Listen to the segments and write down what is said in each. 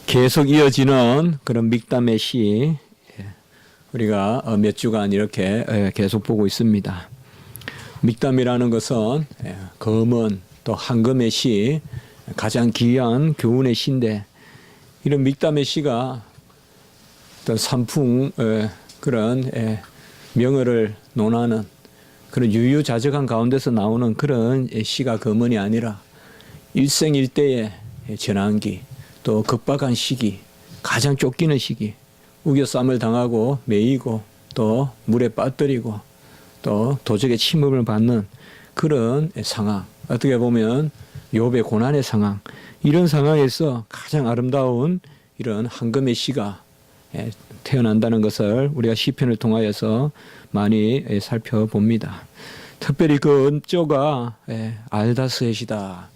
계속 이어지는 그런 믹담의 시, 우리가 몇 주간 이렇게 계속 보고 있습니다. 믹담이라는 것은 검은 또 황금의 시, 가장 귀한 교훈의 시인데, 이런 믹담의 시가 어떤 산풍 그런 명어를 논하는 그런 유유자적한 가운데서 나오는 그런 시가 검은이 아니라 일생일대의 전환기, 또 급박한 시기, 가장 쫓기는 시기, 우겨쌈을 당하고 매이고 또 물에 빠뜨리고 또 도적의 침입을 받는 그런 상황, 어떻게 보면 욥의 고난의 상황, 이런 상황에서 가장 아름다운 이런 황금의 시가 태어난다는 것을 우리가 시편을 통하여서 많이 살펴봅니다. 특별히 그 음조가 알다스햇이다.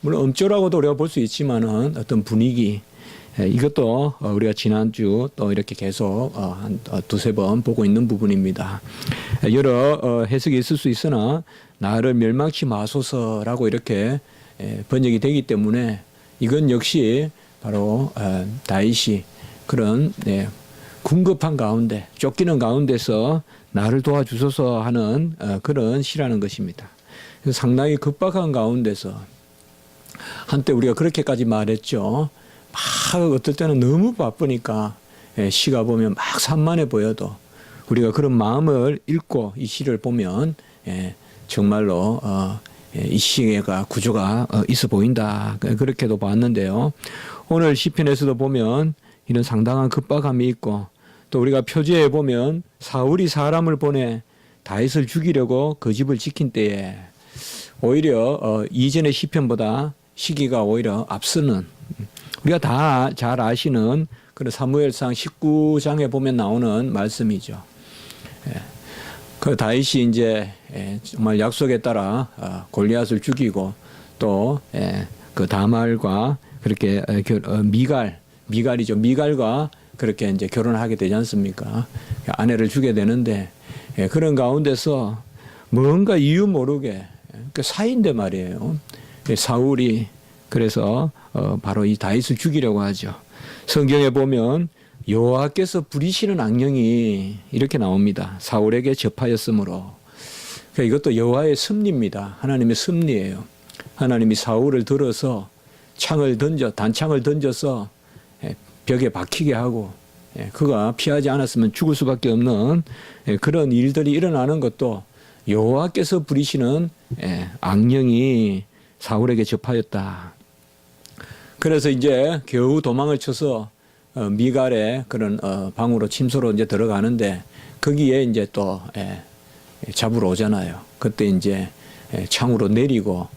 물론 음조라고도 우리가 볼 수 있지만은 어떤 분위기, 이것도 우리가 지난주 또 이렇게 계속 한 두세 번 보고 있는 부분입니다. 여러 해석이 있을 수 있으나 나를 멸망치 마소서라고 이렇게 번역이 되기 때문에 이건 역시 바로 다윗이 그런 궁급한 가운데, 쫓기는 가운데서 나를 도와주소서 하는 그런 시라는 것입니다. 그래서 상당히 급박한 가운데서 한때 우리가 그렇게까지 말했죠. 막 어떨 때는 너무 바쁘니까 시가 보면 막 산만해 보여도 우리가 그런 마음을 읽고 이 시를 보면 정말로 이 시가 구조가 있어 보인다. 그렇게도 봤는데요. 오늘 시편에서도 보면 이런 상당한 급박함이 있고, 또 우리가 표지에 보면 사울이 사람을 보내 다윗을 죽이려고 그 집을 지킨 때에 오히려 이전의 시편보다 시기가 오히려 앞서는, 우리가 다 잘 아시는 그런 사무엘상 19장에 보면 나오는 말씀이죠. 그 다윗이 이제 정말 약속에 따라 골리앗을 죽이고 또 그 다말과 그렇게 미갈이죠. 미갈과 그렇게 이제 결혼을 하게 되지 않습니까? 아내를 주게 되는데 그런 가운데서 뭔가 이유 모르게 사이인데 말이에요. 사울이 그래서 바로 이 다윗을 죽이려고 하죠. 성경에 보면 여호와께서 부리시는 악령이 이렇게 나옵니다. 사울에게 접하였으므로. 그러니까 이것도 여호와의 섭리입니다. 하나님의 섭리예요. 하나님이 사울을 들어서 단창을 던져서 벽에 박히게 하고 그가 피하지 않았으면 죽을 수밖에 없는 그런 일들이 일어나는 것도 여호와께서 부리시는 악령이 사울에게 접하였다. 그래서 이제 겨우 도망을 쳐서 미갈의 그런 방으로 침소로 이제 들어가는데 거기에 이제 또 잡으러 오잖아요. 그때 이제 창으로 내리고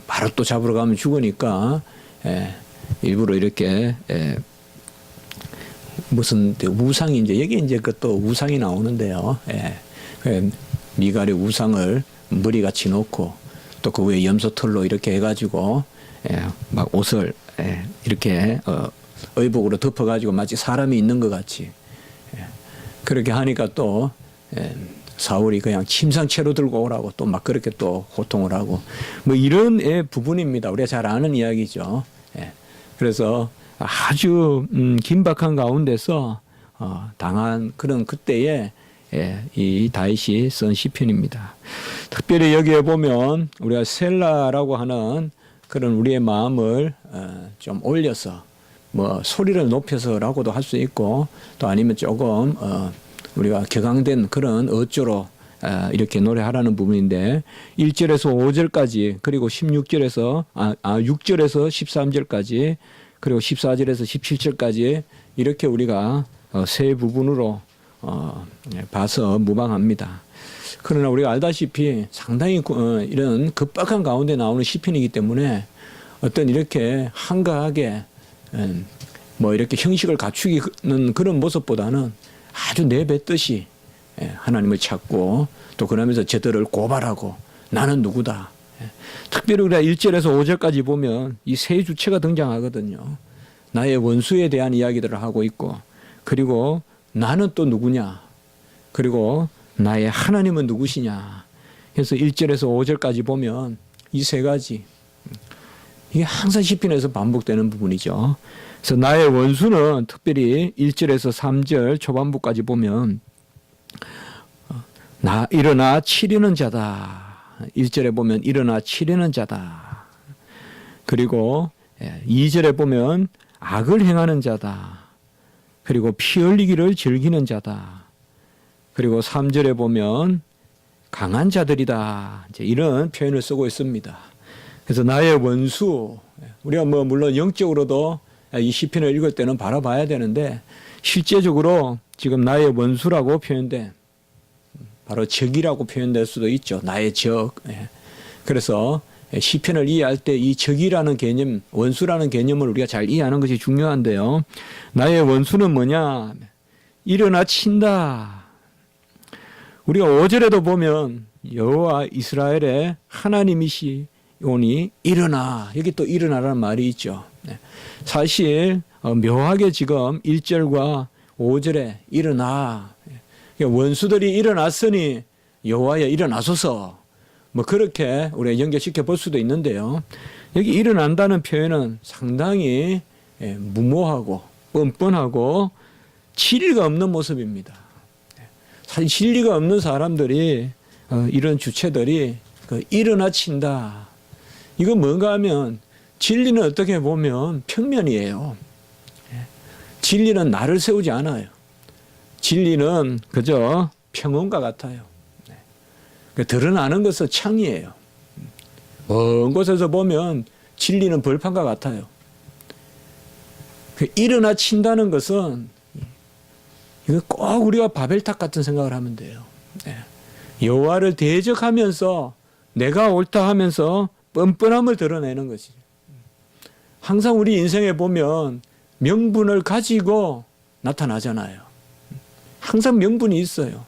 바로 또 잡으러 가면 죽으니까 일부러 이렇게 무슨 우상이 이제 여기 이제 또 우상이 나오는데요. 미갈의 우상을 머리같이 놓고 또 그 위에 염소털로 이렇게 해가지고 막 옷을 이렇게 의복으로 덮어가지고 마치 사람이 있는 것 같이 그렇게 하니까 또 사울이 그냥 침상채로 들고 오라고 또 막 그렇게 또 고통을 하고 뭐 이런 부분입니다. 우리가 잘 아는 이야기죠. 그래서 아주 긴박한 가운데서 당한 그런 그때에 이 다윗이 쓴 시편입니다. 특별히 여기에 보면 우리가 셀라라고 하는 그런 우리의 마음을 좀 올려서 뭐 소리를 높여서라고도 할 수 있고 또 아니면 조금 우리가 격앙된 그런 어조로 이렇게 노래하라는 부분인데 1절에서 5절까지 그리고 6절에서 13절까지 그리고 14절에서 17절까지 이렇게 우리가 세 부분으로 봐서 무방합니다. 그러나 우리가 알다시피 상당히 이런 급박한 가운데 나오는 시편이기 때문에 어떤 이렇게 한가하게 뭐 이렇게 형식을 갖추기는 그런 모습보다는 아주 내뱉듯이 하나님을 찾고 또 그러면서 저들을 고발하고 나는 누구다. 특별히 우리가 1절에서 5절까지 보면 이 세 주체가 등장하거든요. 나의 원수에 대한 이야기들을 하고 있고 그리고 나는 또 누구냐. 그리고 나의 하나님은 누구시냐. 그래서 1절에서 5절까지 보면 이 세 가지 이게 항상 시편에서 반복되는 부분이죠. 그래서 나의 원수는 특별히 1절에서 3절 초반부까지 보면 일어나 치려는 자다. 1절에 보면 일어나 치려는 자다. 그리고 2절에 보면 악을 행하는 자다. 그리고 피 흘리기를 즐기는 자다. 그리고 3절에 보면 강한 자들이다. 이제 이런 표현을 쓰고 있습니다. 그래서 나의 원수, 우리가 뭐 물론 영적으로도 이 시편을 읽을 때는 바라봐야 되는데 실제적으로 지금 나의 원수라고 표현된 바로 적이라고 표현될 수도 있죠. 나의 적. 그래서 시편을 이해할 때 이 적이라는 개념, 원수라는 개념을 우리가 잘 이해하는 것이 중요한데요. 나의 원수는 뭐냐? 일어나 친다. 우리가 5절에도 보면 여호와 이스라엘의 하나님이시오니 일어나. 여기 또 일어나라는 말이 있죠. 사실 묘하게 지금 1절과 5절에 일어나. 원수들이 일어났으니 여호와여 일어나소서. 뭐 그렇게 우리가 연결시켜 볼 수도 있는데요. 여기 일어난다는 표현은 상당히 무모하고 뻔뻔하고 진리가 없는 모습입니다. 사실 진리가 없는 사람들이 이런 주체들이 일어나 친다. 이건 뭔가 하면 진리는 어떻게 보면 평면이에요. 진리는 나를 세우지 않아요. 진리는 그저 평온과 같아요. 드러나는 것은 창이에요. 먼 곳에서 보면 진리는 벌판과 같아요. 일어나 친다는 것은 이거 꼭 우리가 바벨탑 같은 생각을 하면 돼요. 여호와를 대적하면서 내가 옳다 하면서 뻔뻔함을 드러내는 것이죠. 항상 우리 인생에 보면 명분을 가지고 나타나잖아요. 항상 명분이 있어요.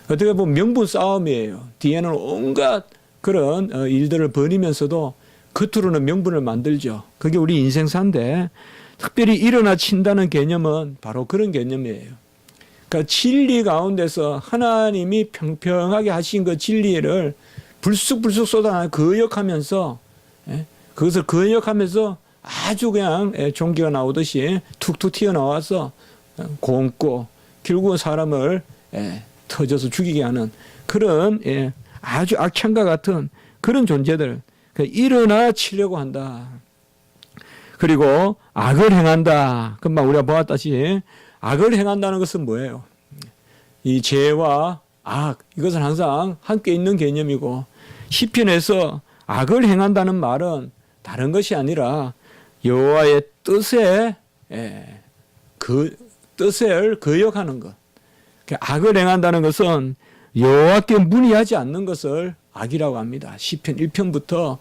어떻게 보면 명분 싸움이에요. 뒤에는 온갖 그런 일들을 벌이면서도 겉으로는 명분을 만들죠. 그게 우리 인생사인데 특별히 일어나 친다는 개념은 바로 그런 개념이에요. 그러니까 진리 가운데서 하나님이 평평하게 하신 그 진리를 불쑥불쑥 쏟아내 거역하면서 그것을 거역하면서 아주 그냥 종기가 나오듯이 툭툭 튀어나와서 곰고 결국은 사람을 터져서 죽이게 하는 그런 아주 악창과 같은 그런 존재들 일어나 치려고 한다. 그리고 악을 행한다. 금방 우리가 보았다시피 악을 행한다는 것은 뭐예요? 이 죄와 악 이것은 항상 함께 있는 개념이고 시편에서 악을 행한다는 말은 다른 것이 아니라 여호와의 뜻에 그 뜻을 거역하는 것. 악을 행한다는 것은 여호와께 문의하지 않는 것을 악이라고 합니다. 시편 1편부터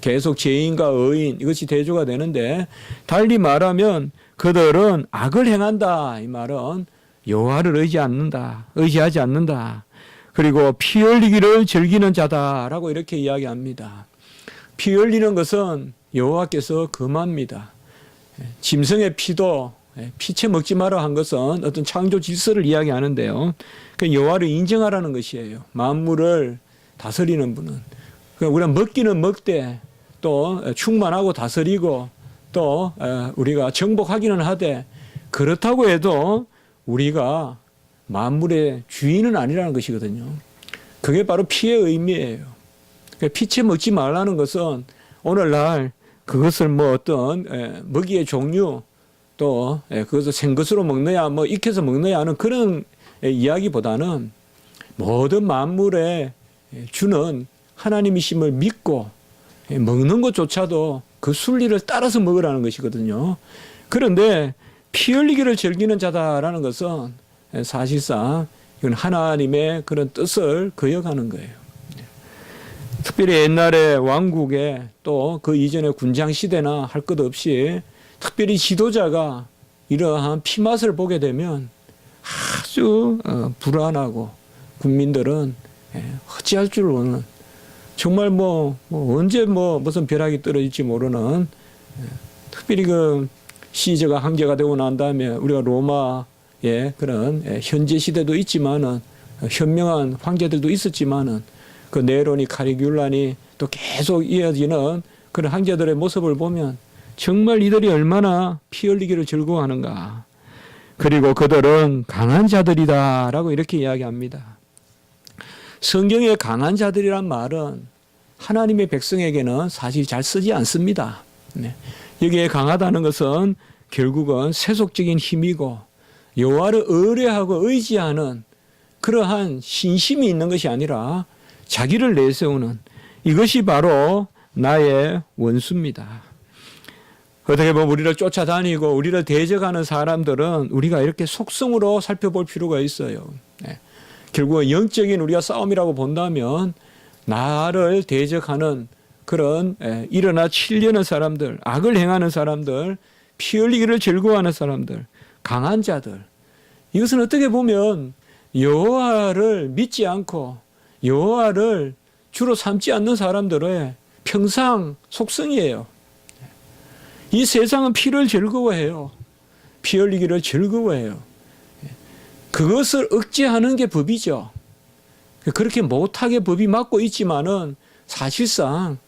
계속 죄인과 의인 이것이 대조가 되는데 달리 말하면 그들은 악을 행한다. 이 말은 여호와를 의지하지 않는다. 그리고 피 흘리기를 즐기는 자다라고 이렇게 이야기합니다. 피 흘리는 것은 여호와께서 금합니다. 짐승의 피도 피채 먹지 마라 한 것은 어떤 창조 질서를 이야기하는데요. 그 여호와를 인정하라는 것이에요. 만물을 다스리는 분은. 우리가 먹기는 먹되 또 충만하고 다스리고 또 우리가 정복하기는 하되 그렇다고 해도 우리가 만물의 주인은 아니라는 것이거든요. 그게 바로 피의 의미예요. 피채 먹지 말라는 것은 오늘날 그것을 뭐 어떤 먹이의 종류 또 그것을 생것으로 먹느냐 뭐 익혀서 먹느냐 하는 그런 이야기보다는 모든 만물에 주는 하나님이심을 믿고 먹는 것조차도 그 순리를 따라서 먹으라는 것이거든요. 그런데 피 흘리기를 즐기는 자다라는 것은 사실상 이건 하나님의 그런 뜻을 거역하는 거예요. 특별히 옛날에 왕국에 또 그 이전의 군장 시대나 할 것 없이 특별히 지도자가 이러한 피맛을 보게 되면 아주 불안하고 국민들은 어찌할 줄 모르는 정말 뭐 언제 무슨 벼락이 떨어질지 모르는 특별히 그 시저가 황제가 되고 난 다음에 우리가 로마의 그런 현재 시대도 있지만은 현명한 황제들도 있었지만은 그 네론이 카리뷸란이 또 계속 이어지는 그런 형제들의 모습을 보면 정말 이들이 얼마나 피 흘리기를 즐거워하는가. 그리고 그들은 강한 자들이다라고 이렇게 이야기합니다. 성경에 강한 자들이란 말은 하나님의 백성에게는 사실 잘 쓰지 않습니다. 네. 여기에 강하다는 것은 결국은 세속적인 힘이고 여호와를 의뢰하고 의지하는 그러한 신심이 있는 것이 아니라 자기를 내세우는 이것이 바로 나의 원수입니다. 어떻게 보면 우리를 쫓아다니고 우리를 대적하는 사람들은 우리가 이렇게 속성으로 살펴볼 필요가 있어요. 네. 결국은 영적인 우리가 싸움이라고 본다면 나를 대적하는 그런 일어나 치려는 사람들, 악을 행하는 사람들, 피 흘리기를 즐거워하는 사람들, 강한 자들. 이것은 어떻게 보면 여호와를 믿지 않고 여호와를 주로 삼지 않는 사람들의 평상 속성이에요. 이 세상은 피를 즐거워해요. 피 흘리기를 즐거워해요. 그것을 억제하는 게 법이죠. 그렇게 못하게 법이 막고 있지만은 사실상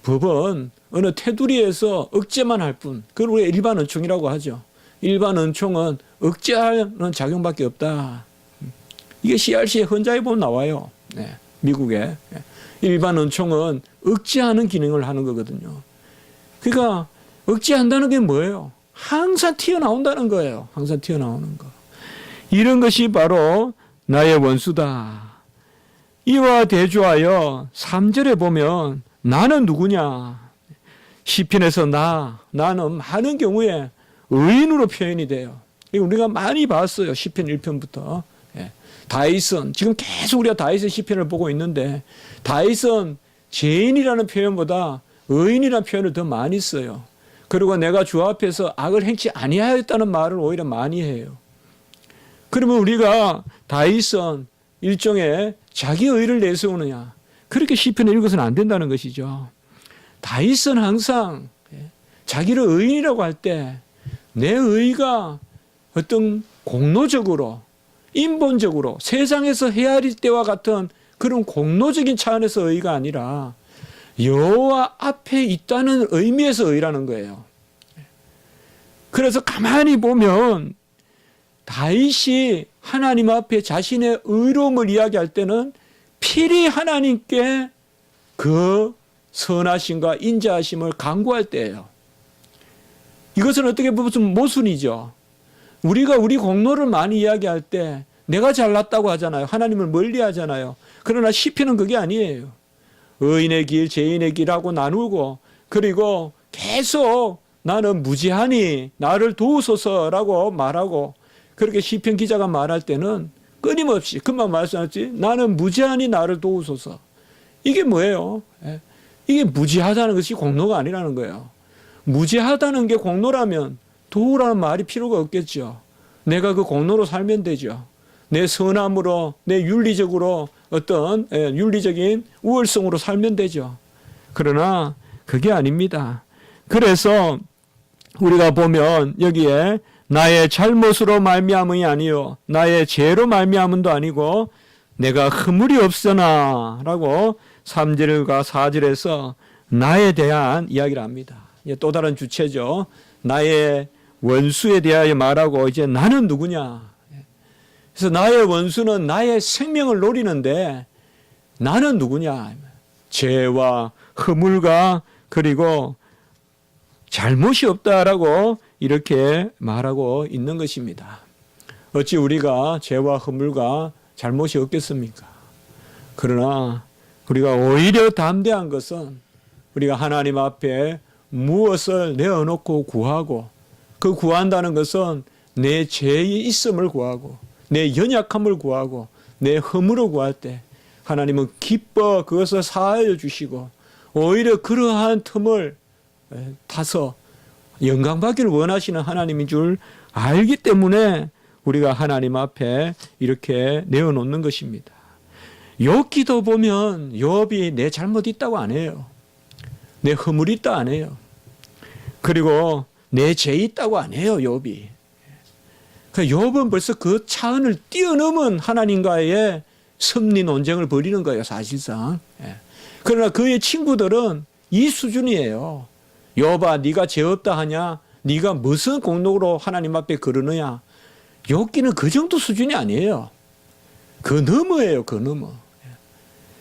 법은 어느 테두리에서 억제만 할 뿐. 그걸 우리가 일반 은총이라고 하죠. 일반 은총은 억제하는 작용밖에 없다. 이게 CRC의 헌자에 보면 나와요. 네, 미국에. 일반 은총은 억제하는 기능을 하는 거거든요. 그러니까 억제한다는 게 뭐예요? 항상 튀어나온다는 거예요. 항상 튀어나오는 거. 이런 것이 바로 나의 원수다. 이와 대조하여 3절에 보면 나는 누구냐? 시편에서 나는 많은 경우에 의인으로 표현이 돼요. 우리가 많이 봤어요. 시편 1편부터. 다윗은 지금 계속 우리가 다윗의 시편을 보고 있는데 다윗은 죄인이라는 표현보다 의인이라는 표현을 더 많이 써요. 그리고 내가 주 앞에서 악을 행치 아니하였다는 말을 오히려 많이 해요. 그러면 우리가 다윗은 일종의 자기 의를 내세우느냐 그렇게 시편을 읽어서는 안 된다는 것이죠. 다윗은 항상 자기를 의인이라고 할 때 내 의가 어떤 공로적으로 인본적으로 세상에서 헤아릴 때와 같은 그런 공로적인 차원에서 의가 아니라 여호와 앞에 있다는 의미에서 의라는 거예요. 그래서 가만히 보면 다윗이 하나님 앞에 자신의 의로움을 이야기할 때는 필히 하나님께 그 선하심과 인자하심을 간구할 때예요. 이것은 어떻게 보면 모순이죠. 우리가 우리 공로를 많이 이야기할 때 내가 잘났다고 하잖아요. 하나님을 멀리 하잖아요. 그러나 시편은 그게 아니에요. 의인의 길, 죄인의 길하고 나누고 그리고 계속 나는 무지하니 나를 도우소서라고 말하고 그렇게 시편 기자가 말할 때는 끊임없이 금방 말씀하셨지 나는 무지하니 나를 도우소서. 이게 뭐예요? 이게 무지하다는 것이 공로가 아니라는 거예요. 무지하다는 게 공로라면 도우라는 말이 필요가 없겠죠. 내가 그 공로로 살면 되죠. 내 선함으로 내 윤리적으로 어떤 윤리적인 우월성으로 살면 되죠. 그러나 그게 아닙니다. 그래서 우리가 보면 여기에 나의 잘못으로 말미암음이 아니요 나의 죄로 말미암음도 아니고 내가 허물이 없으나 라고 3절과 4절에서 나에 대한 이야기를 합니다. 또 다른 주체죠. 나의 원수에 대하여 말하고 이제 나는 누구냐. 그래서 나의 원수는 나의 생명을 노리는데 나는 누구냐. 죄와 허물과 그리고 잘못이 없다라고 이렇게 말하고 있는 것입니다. 어찌 우리가 죄와 허물과 잘못이 없겠습니까? 그러나 우리가 오히려 담대한 것은 우리가 하나님 앞에 무엇을 내어놓고 구하고 그 구한다는 것은 내 죄의 있음을 구하고 내 연약함을 구하고 내 허물을 구할 때 하나님은 기뻐 그것을 사하여 주시고 오히려 그러한 틈을 타서 영광받기를 원하시는 하나님인 줄 알기 때문에 우리가 하나님 앞에 이렇게 내어놓는 것입니다. 욥기도 보면 욥이 내 잘못 있다고 안 해요. 내 허물 있다 안 해요. 그리고 내 죄 있다고 안 해요. 욥이. 욥은 벌써 그 차원을 뛰어넘은 하나님과의 섭리 논쟁을 벌이는 거예요. 사실상. 그러나 그의 친구들은 이 수준이에요. 여봐, 네가 죄 없다 하냐? 네가 무슨 공로로 하나님 앞에 그러느냐? 욥기는 그 정도 수준이 아니에요. 그 너머예요, 그 너머.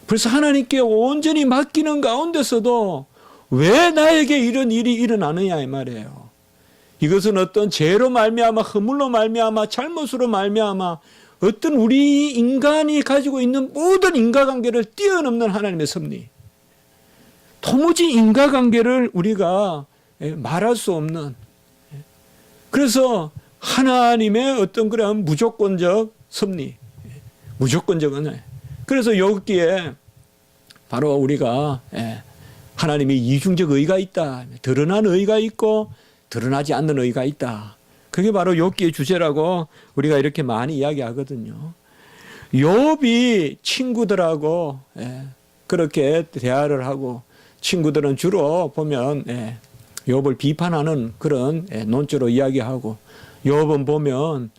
그래서 하나님께 온전히 맡기는 가운데서도 왜 나에게 이런 일이 일어나느냐 이 말이에요. 이것은 어떤 죄로 말미암아, 허물로 말미암아, 잘못으로 말미암아 어떤 우리 인간이 가지고 있는 모든 인과관계를 뛰어넘는 하나님의 섭리. 도무지 인과관계를 우리가 말할 수 없는. 그래서 하나님의 어떤 그런 무조건적 섭리. 무조건적 은혜. 그래서 여기에 바로 우리가 하나님의 이중적 의가 있다. 드러난 의가 있고 드러나지 않는 의가 있다. 그게 바로 욥기의 주제라고 우리가 이렇게 많이 이야기하거든요. 욥이 친구들하고 그렇게 대화를 하고 친구들은 주로 보면 욥을 비판하는 그런 논조로 이야기하고 욥은 보면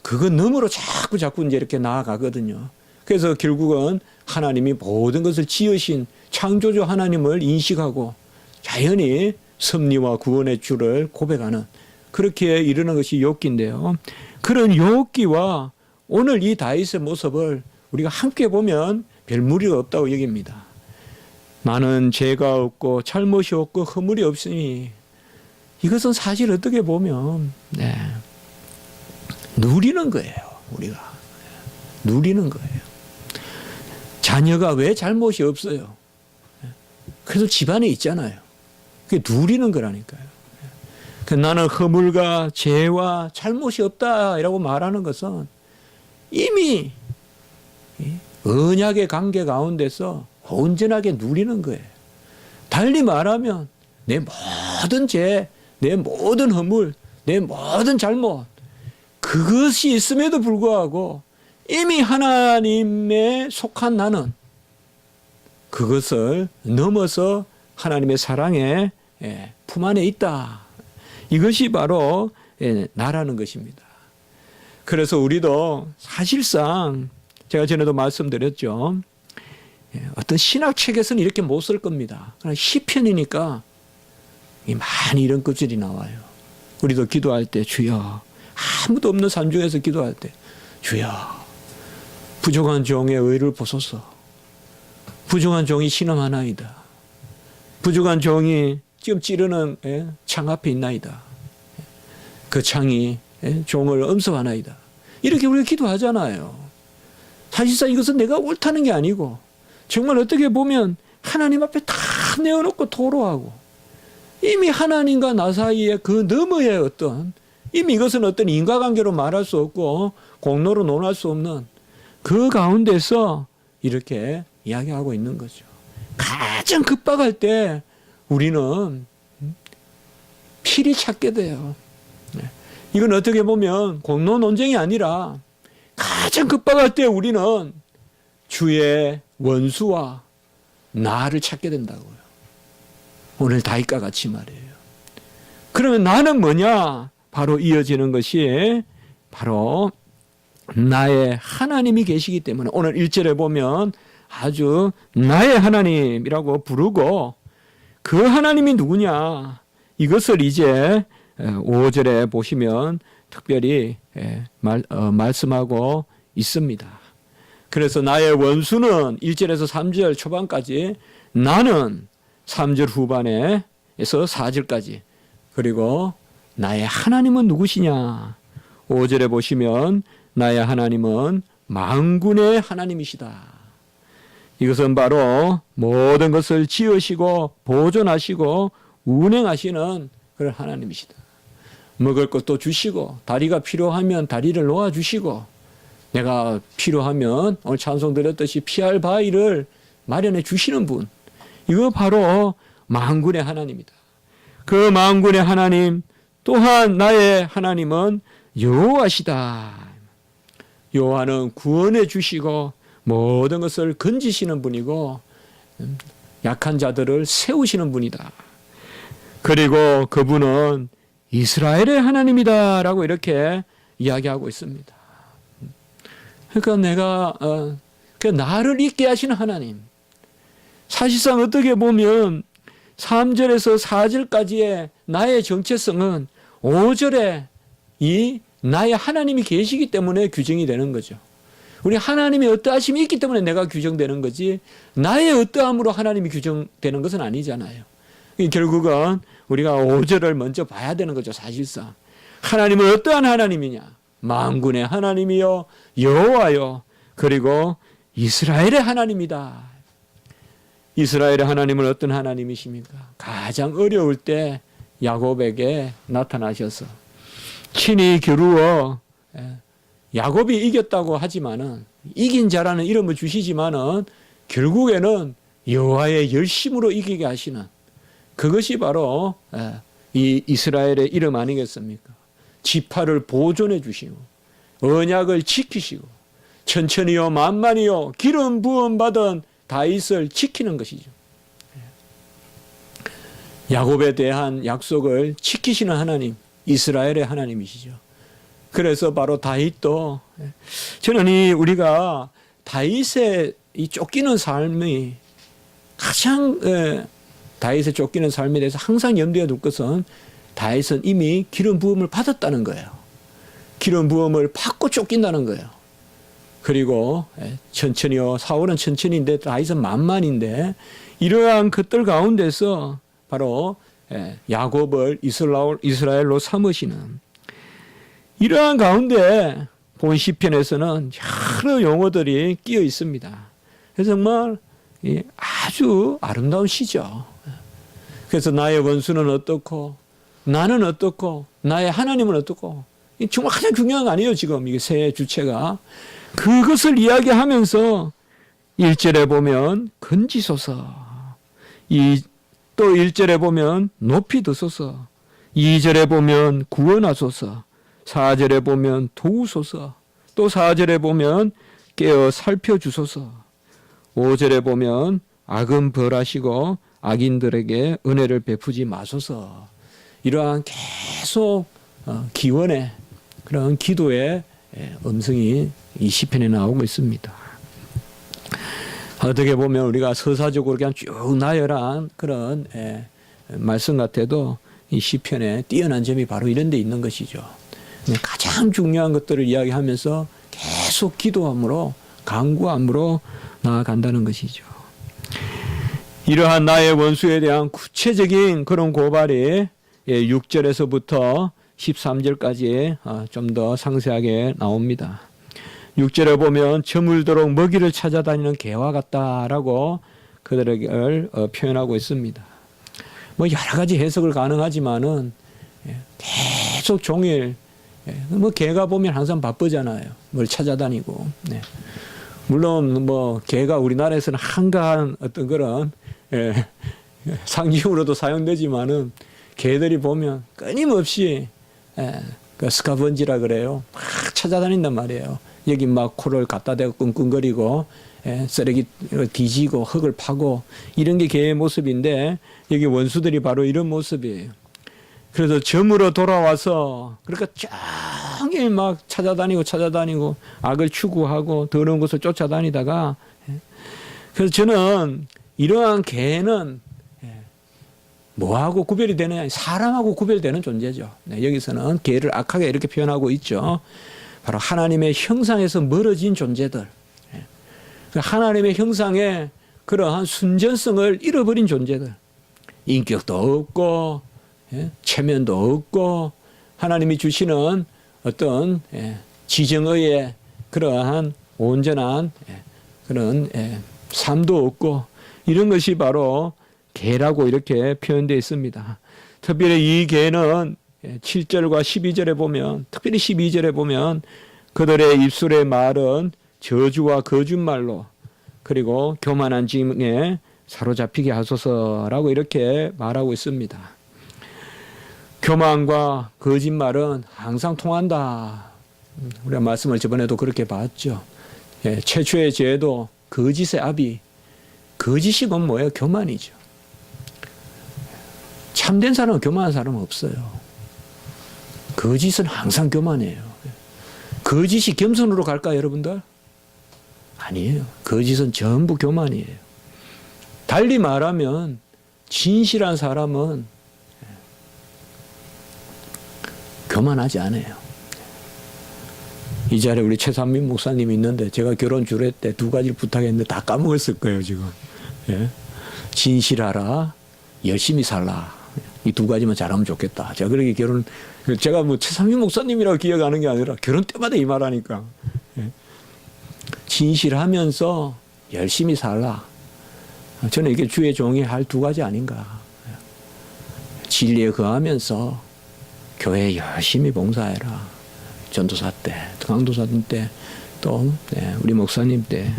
그거 너머로 자꾸 이제 이렇게 나아가거든요. 그래서 결국은 하나님이 모든 것을 지으신 창조주 하나님을 인식하고 자연히 섭리와 구원의 주를 고백하는 그렇게 이르는 것이 욥기인데요. 그런 욥기와 오늘 이 다윗의 모습을 우리가 함께 보면 별 무리가 없다고 여깁니다. 나는 죄가 없고 잘못이 없고 허물이 없으니 이것은 사실 어떻게 보면 누리는 거예요. 우리가 누리는 거예요. 자녀가 왜 잘못이 없어요? 그래서 집안에 있잖아요. 그게 누리는 거라니까요. 나는 허물과 죄와 잘못이 없다라고 말하는 것은 이미 언약의 관계 가운데서 온전하게 누리는 거예요. 달리 말하면 내 모든 죄, 내 모든 허물, 내 모든 잘못 그것이 있음에도 불구하고 이미 하나님에 속한 나는 그것을 넘어서 하나님의 사랑의 품 안에 있다. 이것이 바로 나라는 것입니다. 그래서 우리도 사실상 제가 전에도 말씀드렸죠. 어떤 신학책에서는 이렇게 못 쓸 겁니다. 그러나 시편이니까 많이 이런 것들이 나와요. 우리도 기도할 때 주여 아무도 없는 삶 중에서 기도할 때 주여 부족한 종의 의를 보소서. 부족한 종이 신음하나이다. 부족한 종이 지금 찌르는 창 앞에 있나이다. 그 창이 종을 엄습하나이다. 이렇게 우리가 기도하잖아요. 사실상 이것은 내가 옳다는 게 아니고 정말 어떻게 보면 하나님 앞에 다 내어놓고 토로하고 이미 하나님과 나 사이에 그 너머의 어떤 이미 이것은 어떤 인과관계로 말할 수 없고 공로로 논할 수 없는 그 가운데서 이렇게 이야기하고 있는 거죠. 가장 급박할 때 우리는 필히 찾게 돼요. 이건 어떻게 보면 공로 논쟁이 아니라 가장 급박할 때 우리는 주의 원수와 나를 찾게 된다고요. 오늘 다윗과 같이 말이에요. 그러면 나는 뭐냐? 바로 이어지는 것이 바로 나의 하나님이 계시기 때문에 오늘 1절에 보면 아주 나의 하나님이라고 부르고 그 하나님이 누구냐? 이것을 이제 5절에 보시면 특별히 말씀하고 있습니다. 그래서 나의 원수는 1절에서 3절 초반까지 나는 3절 후반에서 4절까지 그리고 나의 하나님은 누구시냐? 5절에 보시면 나의 하나님은 만군의 하나님이시다. 이것은 바로 모든 것을 지으시고 보존하시고 운행하시는 그런 하나님이시다. 먹을 것도 주시고 다리가 필요하면 다리를 놓아주시고 내가 필요하면 오늘 찬송 드렸듯이 피할 바위를 마련해 주시는 분. 이거 바로 만군의 하나님이다. 그 만군의 하나님 또한 나의 하나님은 여호와시다. 여호와는 구원해 주시고 모든 것을 건지시는 분이고 약한 자들을 세우시는 분이다. 그리고 그분은 이스라엘의 하나님이다라고 이렇게 이야기하고 있습니다. 그러니까 내가 나를 있게 하시는 하나님. 사실상 어떻게 보면 3절에서 4절까지의 나의 정체성은 5절에 이 나의 하나님이 계시기 때문에 규정이 되는 거죠. 우리 하나님의 어떠하심이 있기 때문에 내가 규정되는 거지 나의 어떠함으로 하나님이 규정되는 것은 아니잖아요. 결국은 우리가 5절을 먼저 봐야 되는 거죠. 사실상 하나님은 어떠한 하나님이냐? 만군의 하나님이요 여호와요 그리고 이스라엘의 하나님이다. 이스라엘의 하나님은 어떤 하나님이십니까? 가장 어려울 때 야곱에게 나타나셔서 친히 겨루어 야곱이 이겼다고 하지만은 이긴 자라는 이름을 주시지만은 결국에는 여호와의 열심으로 이기게 하시는 그것이 바로 이 이스라엘의 이름 아니겠습니까? 지파를 보존해 주시고 언약을 지키시고 천천히요 만만히요 기름 부음 받은 다윗을 지키는 것이죠. 야곱에 대한 약속을 지키시는 하나님, 이스라엘의 하나님이시죠. 그래서 바로 다윗도 저는 우리가 다윗의 이 쫓기는 삶이 가장 다윗의 쫓기는 삶에 대해서 항상 염두에 둘 것은 다윗은 이미 기름 부음을 받았다는 거예요. 기름 부음을 받고 쫓긴다는 거예요. 그리고 천천히요. 사울은 천천히인데 다윗은 만만인데 이러한 것들 가운데서 바로 야곱을 이스라엘로 삼으시는 이러한 가운데 본 시편에서는 여러 용어들이 끼어 있습니다. 그래서 정말 아주 아름다운 시죠. 그래서 나의 원수는 어떻고 나는 어떻고 나의 하나님은 어떻고 정말 가장 중요한 거 아니에요. 지금 이게 새 주체가 그것을 이야기하면서 1절에 보면 건지소서 또 1절에 보면 높이 드소서 2절에 보면 구원하소서 4절에 보면 도우소서 또 4절에 보면 깨어 살펴주소서 5절에 보면 악은 벌하시고 악인들에게 은혜를 베푸지 마소서 이러한 계속 기원의 그런 기도의 음성이 이 시편에 나오고 있습니다. 어떻게 보면 우리가 서사적으로 그냥 쭉 나열한 그런 말씀 같아도 이 시편에 뛰어난 점이 바로 이런 데 있는 것이죠. 가장 중요한 것들을 이야기하면서 계속 기도함으로 간구함으로 나아간다는 것이죠. 이러한 나의 원수에 대한 구체적인 그런 고발이 6절에서부터 13절까지 좀 더 상세하게 나옵니다. 6절에 보면 저물도록 먹이를 찾아다니는 개와 같다라고 그들을 표현하고 있습니다. 뭐 여러 가지 해석을 가능하지만은 계속 종일 뭐 개가 보면 항상 바쁘잖아요. 뭘 찾아다니고. 물론 뭐 개가 우리나라에서는 한가한 어떤 그런 상징으로도 사용되지만은 개들이 보면 끊임없이 그 스카번지라 그래요. 막 찾아다닌단 말이에요. 여기 막 코를 갖다 대고 끙끙거리고 쓰레기 뒤지고 흙을 파고 이런 게 개의 모습인데 여기 원수들이 바로 이런 모습이에요. 그래서 점으로 돌아와서 그러니까 종일 막 찾아다니고 악을 추구하고 더러운 것을 쫓아다니다가 그래서 저는 이러한 개는 뭐하고 구별이 되느냐 사람하고 구별되는 존재죠. 여기서는 개를 악하게 이렇게 표현하고 있죠. 바로 하나님의 형상에서 멀어진 존재들 하나님의 형상의 그러한 순전성을 잃어버린 존재들 인격도 없고 체면도 없고 하나님이 주시는 어떤 지정의의 그러한 온전한 그런 삶도 없고 이런 것이 바로 개라고 이렇게 표현되어 있습니다. 특별히 이 개는 7절과 12절에 보면 특별히 12절에 보면 그들의 입술의 말은 저주와 거짓말로 그리고 교만한 징에 사로잡히게 하소서라고 이렇게 말하고 있습니다. 교만과 거짓말은 항상 통한다. 우리가 말씀을 저번에도 그렇게 봤죠. 최초의 죄도 거짓의 아비. 거짓이 건 뭐예요? 교만이죠. 참된 사람은 교만한 사람은 없어요. 거짓은 항상 교만해요. 거짓이 겸손으로 갈까요, 여러분들? 아니에요. 거짓은 전부 교만이에요. 달리 말하면 진실한 사람은 교만하지 않아요. 이 자리에 우리 최삼민 목사님이 있는데 제가 결혼 주례 때 두 가지를 부탁했는데 다 까먹었을 거예요, 지금. 예? 진실하라, 열심히 살라. 이 두 가지만 잘하면 좋겠다. 제가 그렇게 제가 뭐 최삼민 목사님이라고 기억하는 게 아니라 결혼 때마다 이 말하니까. 예? 진실하면서 열심히 살라. 저는 이게 주의 종이 할 두 가지 아닌가. 진리에 거하면서 교회에 열심히 봉사해라. 전도사 때, 강도사 때, 또 우리 목사님 때,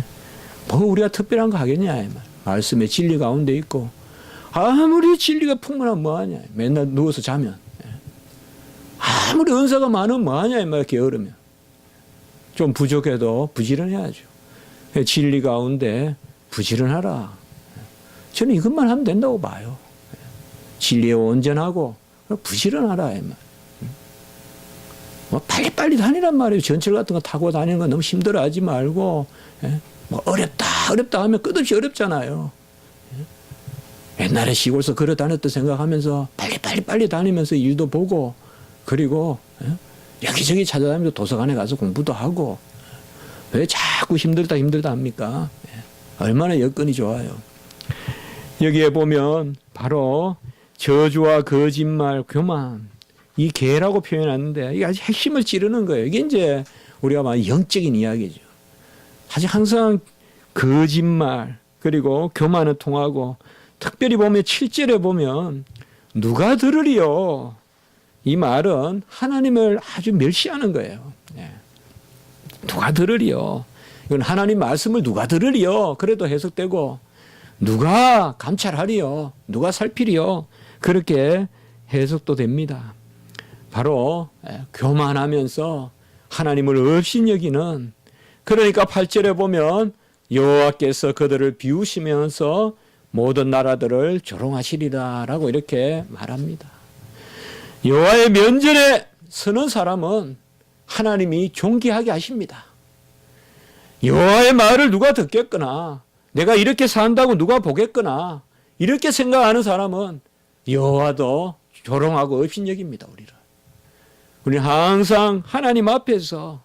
뭐 우리가 특별한 거 하겠냐. 말씀의 진리 가운데 있고 아무리 진리가 풍만하면 뭐하냐. 맨날 누워서 자면. 아무리 은사가 많으면 뭐하냐. 이 말 게으르면. 좀 부족해도 부지런해야죠. 진리 가운데 부지런하라. 저는 이것만 하면 된다고 봐요. 진리에 온전하고 부지런하라. 이 말. 뭐 빨리빨리 다니란 말이에요. 전철 같은 거 타고 다니는 거 너무 힘들어하지 말고, 뭐 어렵다 하면 끝없이 어렵잖아요. 옛날에 시골에서 걸어 다녔다 생각하면서 빨리 다니면서 일도 보고, 그리고 여기저기 찾아다니면서 도서관에 가서 공부도 하고, 왜 자꾸 힘들다 합니까? 얼마나 여건이 좋아요. 여기에 보면 바로 저주와 거짓말, 교만, 이 개라고 표현하는데 이게 아주 핵심을 찌르는 거예요. 이게 이제 우리가 말 영적인 이야기죠. 사실 항상 거짓말 그리고 교만을 통하고 특별히 보면 7절에 보면 누가 들으리요. 이 말은 하나님을 아주 멸시하는 거예요. 누가 들으리요. 이건 하나님 말씀을 누가 들으리요. 그래도 해석되고 누가 감찰하리요. 누가 살피리요. 그렇게 해석도 됩니다. 바로 교만하면서 하나님을 업신여기는, 그러니까 8절에 보면 여호와께서 그들을 비우시면서 모든 나라들을 조롱하시리라 라고 이렇게 말합니다. 여호와의 면전에 서는 사람은 하나님이 존귀하게 하십니다. 여호와의 말을 누가 듣겠거나 내가 이렇게 산다고 누가 보겠거나 이렇게 생각하는 사람은 여호와도 조롱하고 업신여깁니다. 우리는 항상 하나님 앞에서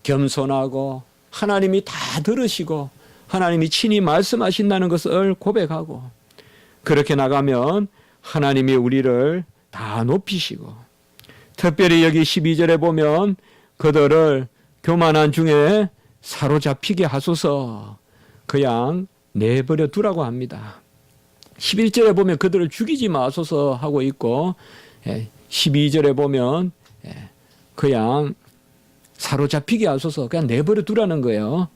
겸손하고 하나님이 다 들으시고 하나님이 친히 말씀하신다는 것을 고백하고 그렇게 나가면 하나님이 우리를 다 높이시고, 특별히 여기 12절에 보면 그들을 교만한 중에 사로잡히게 하소서 그냥 내버려 두라고 합니다. 11절에 보면 그들을 죽이지 마소서 하고 있고 12절에 보면 그냥 사로잡히게 하소서 그냥 내버려 두라는 거예요.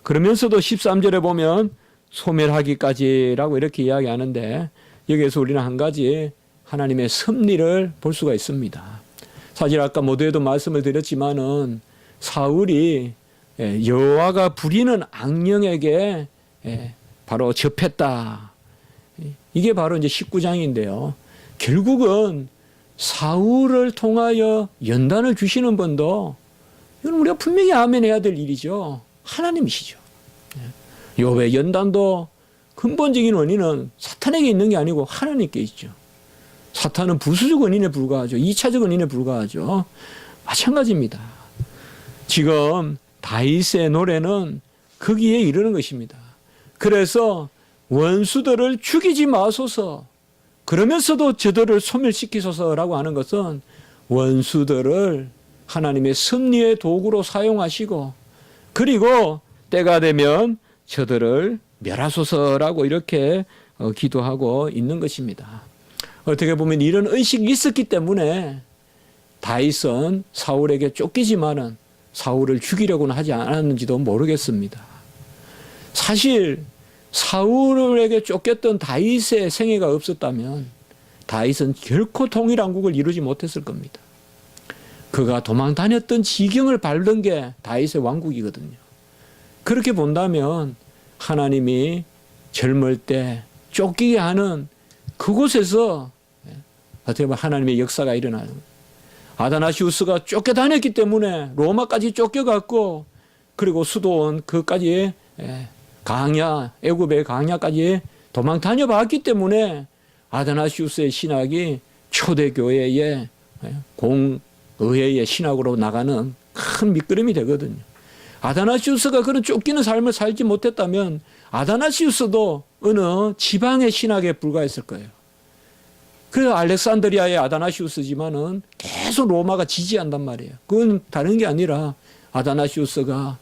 그러면서도 13절에 보면 소멸하기까지라고 이렇게 이야기하는데 여기에서 우리는 한 가지 하나님의 섭리를 볼 수가 있습니다. 사실 아까 모두에도 말씀을 드렸지만은 사울이 여호와가 부리는 악령에게 바로 접했다. 이게 바로 이제 19장인데요. 결국은 사울을 통하여 연단을 주시는 분도 이건 우리가 분명히 아멘해야 될 일이죠. 하나님이시죠. 욥의 연단도 근본적인 원인은 사탄에게 있는 게 아니고 하나님께 있죠. 사탄은 부수적 원인에 불과하죠. 2차적 원인에 불과하죠. 마찬가지입니다. 지금 다윗의 노래는 거기에 이르는 것입니다. 그래서 원수들을 죽이지 마소서 그러면서도 저들을 소멸시키소서라고 하는 것은 원수들을 하나님의 섭리의 도구로 사용하시고 그리고 때가 되면 저들을 멸하소서라고 이렇게 기도하고 있는 것입니다. 어떻게 보면 이런 의식이 있었기 때문에 다윗은 사울에게 쫓기지만은 사울을 죽이려고는 하지 않았는지도 모르겠습니다. 사실 사울에게 쫓겼던 다윗의 생애가 없었다면 다윗은 결코 통일왕국을 이루지 못했을 겁니다. 그가 도망 다녔던 지경을 밟는 게 다윗의 왕국이거든요. 그렇게 본다면 하나님이 젊을 때 쫓기게 하는 그곳에서 어떻게 보면 하나님의 역사가 일어나는 거예요. 아다나시우스가 쫓겨다녔기 때문에 로마까지 쫓겨갔고 그리고 수도원 그까지 강야 애굽의 강야까지 도망 다녀봤기 때문에 아다나시우스의 신학이 초대교회의 공의회의 신학으로 나가는 큰 밑거름이 되거든요. 아다나시우스가 그런 쫓기는 삶을 살지 못했다면 아다나시우스도 어느 지방의 신학에 불과했을 거예요. 그래서 알렉산드리아의 아다나시우스지만은 계속 로마가 지지한단 말이에요. 그건 다른 게 아니라 아다나시우스가